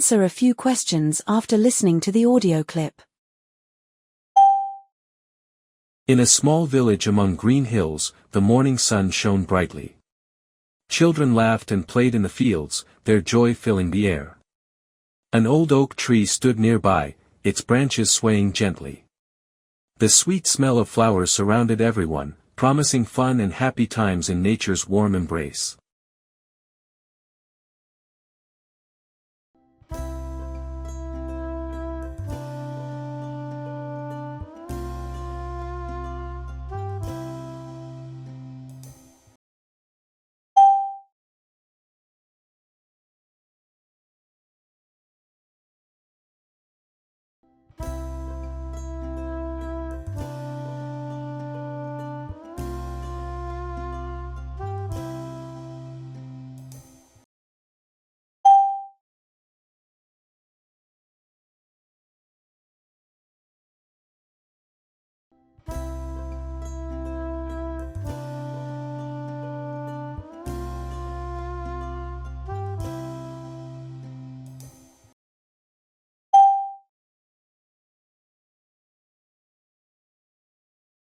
answer a few questions after listening to the audio clip. In a small village among green hills, the morning sun shone brightly. Children laughed and played in the fields, their joy filling the air. An old oak tree stood nearby, its branches swaying gently. The sweet smell of flowers surrounded everyone, promising fun and happy times in nature's warm embrace.